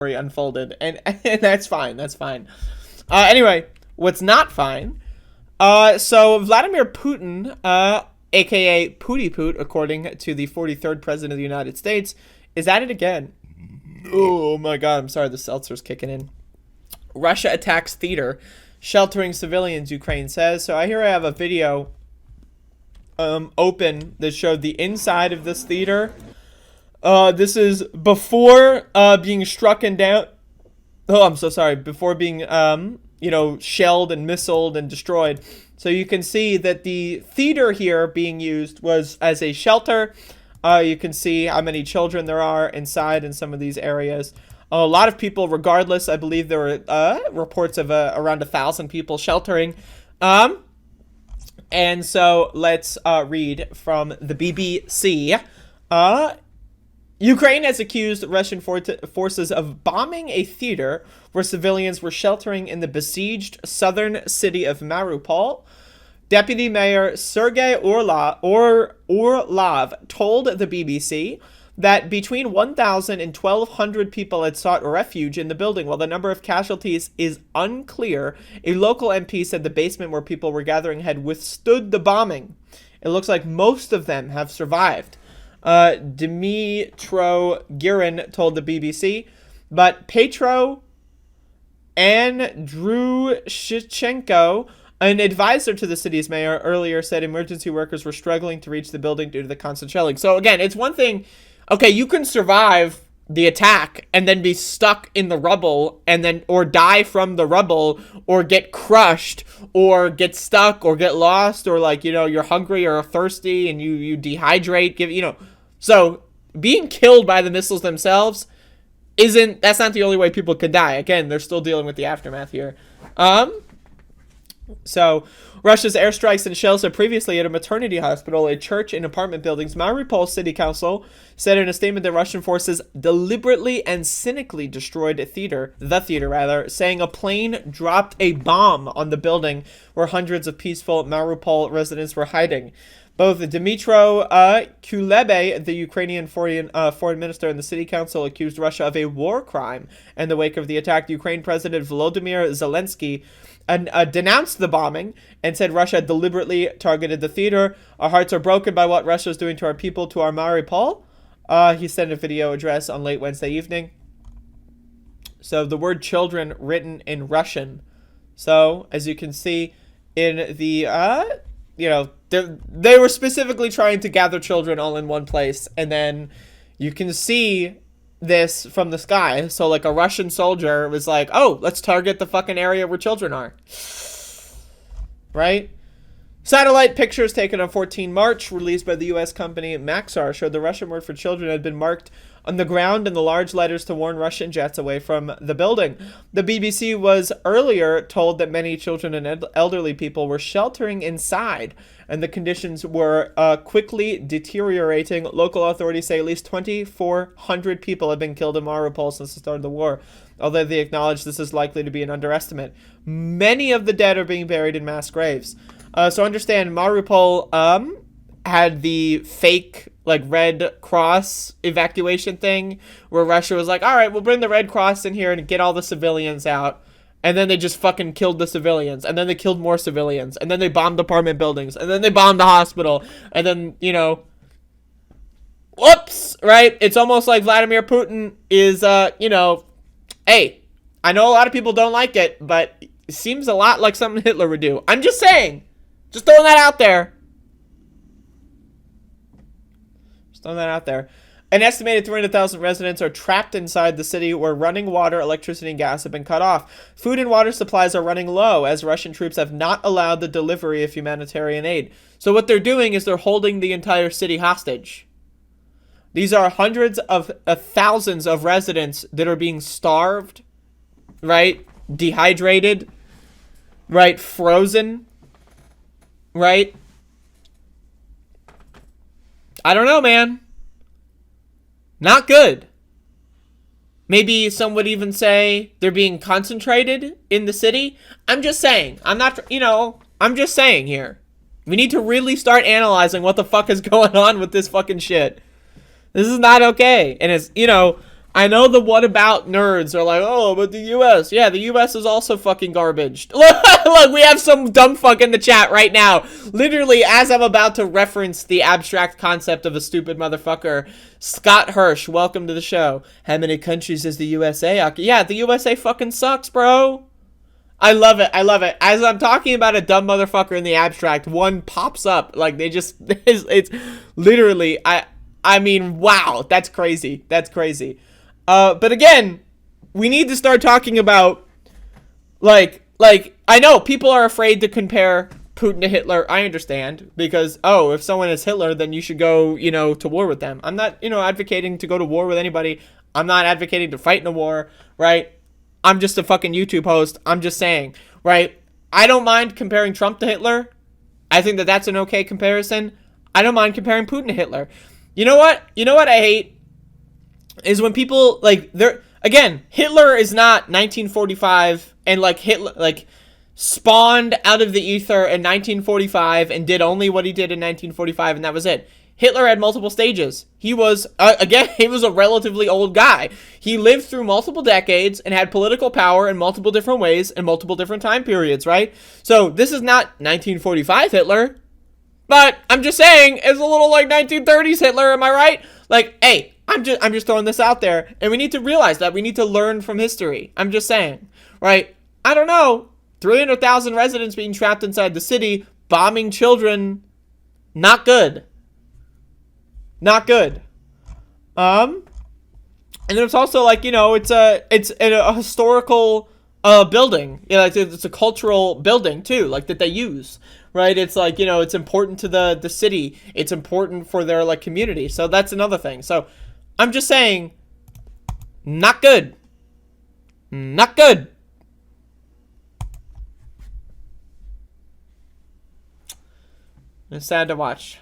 unfolded, and that's fine. That's fine. Anyway, what's not fine? So Vladimir Putin, aka Pooty Poot, according to the 43rd president of the United States, is at it again. Oh my God! I'm sorry, the seltzer's kicking in. Russia attacks theater, sheltering civilians, Ukraine says. So I have a video open that showed the inside of this theater. This is before being struck down. Oh, I'm so sorry. Before being shelled and missiled and destroyed. So you can see that the theater here being used was as a shelter. You can see how many children there are inside in some of these areas. A lot of people, regardless. I believe there were reports of around 1,000 people sheltering. And so let's read from the BBC. Ukraine has accused Russian forces of bombing a theater where civilians were sheltering in the besieged southern city of Mariupol. Deputy Mayor Sergei Orlov told the BBC that between 1,000 and 1,200 people had sought refuge in the building. While the number of casualties is unclear, a local MP said the basement where people were gathering had withstood the bombing. It looks like most of them have survived. Dmytro Girin told the BBC, but Petro Andrushchenko, an advisor to the city's mayor, earlier said emergency workers were struggling to reach the building due to the constant shelling. So again, it's one thing, okay, you can survive the attack and then be stuck in the rubble and then, or die from the rubble, or get crushed, or get stuck, or get lost, or like, you're hungry or thirsty and you dehydrate, So being killed by the missiles themselves that's not the only way people could die. Again, they're still dealing with the aftermath here. So Russia's airstrikes and shells have previously hit a maternity hospital, a church, and apartment buildings. Mariupol City Council said in a statement that Russian forces deliberately and cynically destroyed the theater, saying a plane dropped a bomb on the building where hundreds of peaceful Mariupol residents were hiding. Both Dmytro Kuleba, the Ukrainian foreign minister, and the city council accused Russia of a war crime in the wake of the attack. Ukraine President Volodymyr Zelensky denounced the bombing and said Russia deliberately targeted the theater. Our hearts are broken by what Russia is doing to our people, to our Mariupol. He sent a video address on late Wednesday evening. So the word children written in Russian. So as you can see in the, they were specifically trying to gather children all in one place. And then you can see this from the sky. So like a Russian soldier was like, oh, let's target the fucking area where children are. Right? Satellite pictures taken on 14 March, released by the U.S. company Maxar, showed the Russian word for children had been marked on the ground in the large letters to warn Russian jets away from the building. The BBC was earlier told that many children and elderly people were sheltering inside, and the conditions were quickly deteriorating. Local authorities say at least 2,400 people have been killed in Mariupol since the start of the war, although they acknowledge this is likely to be an underestimate. Many of the dead are being buried in mass graves. So understand, Mariupol had the fake Red Cross evacuation thing where Russia was like, all right, we'll bring the Red Cross in here and get all the civilians out. And then they just fucking killed the civilians. And then they killed more civilians. And then they bombed apartment buildings. And then they bombed the hospital. And then, whoops, right? It's almost like Vladimir Putin is, hey, I know a lot of people don't like it, but it seems a lot like something Hitler would do. I'm just saying. Just throwing that out there. An estimated 300,000 residents are trapped inside the city where running water, electricity, and gas have been cut off. Food and water supplies are running low as Russian troops have not allowed the delivery of humanitarian aid. So what they're doing is they're holding the entire city hostage. These are hundreds of thousands of residents that are being starved, right? Dehydrated, right? Frozen, right? I don't know, man. Not good. Maybe some would even say they're being concentrated in the city. I'm just saying. I'm just saying here. We need to really start analyzing what the fuck is going on with this fucking shit. This is not okay. And it's, I know the what about nerds are like, oh, but the U.S. Yeah, the U.S. is also fucking garbage. Look, we have some dumb fuck in the chat right now. Literally, as I'm about to reference the abstract concept of a stupid motherfucker, Scott Hirsch, welcome to the show. How many countries is the USA? Yeah, the USA fucking sucks, bro. I love it. I love it. As I'm talking about a dumb motherfucker in the abstract, one pops up. Like, they just, it's literally, I mean, wow, that's crazy. That's crazy. But again, we need to start talking about, like, I know people are afraid to compare Putin to Hitler. I understand, because, oh, if someone is Hitler, then you should go, to war with them. I'm not, advocating to go to war with anybody. I'm not advocating to fight in a war, right? I'm just a fucking YouTube host. I'm just saying, right? I don't mind comparing Trump to Hitler. I think that that's an okay comparison. I don't mind comparing Putin to Hitler. You know what? You know what I hate? Is when people, like, they're, again, Hitler is not 1945, and, like, Hitler, like, spawned out of the ether in 1945 and did only what he did in 1945, and that was it. Hitler had multiple stages. He was, again, he was a relatively old guy. He lived through multiple decades and had political power in multiple different ways in multiple different time periods, right? So this is not 1945 Hitler, but I'm just saying, it's a little like 1930s Hitler, am I right? Like, hey, I'm just throwing this out there, and we need to realize that we need to learn from history. I'm just saying, right? I don't know, 300,000 residents being trapped inside the city, bombing children, not good. Not good. And it's also like, it's a historical building. It's a cultural building too, like that they use. Right, it's like, it's important to the city. It's important for their, like, community. So that's another thing. So I'm just saying, not good. Not good. It's sad to watch.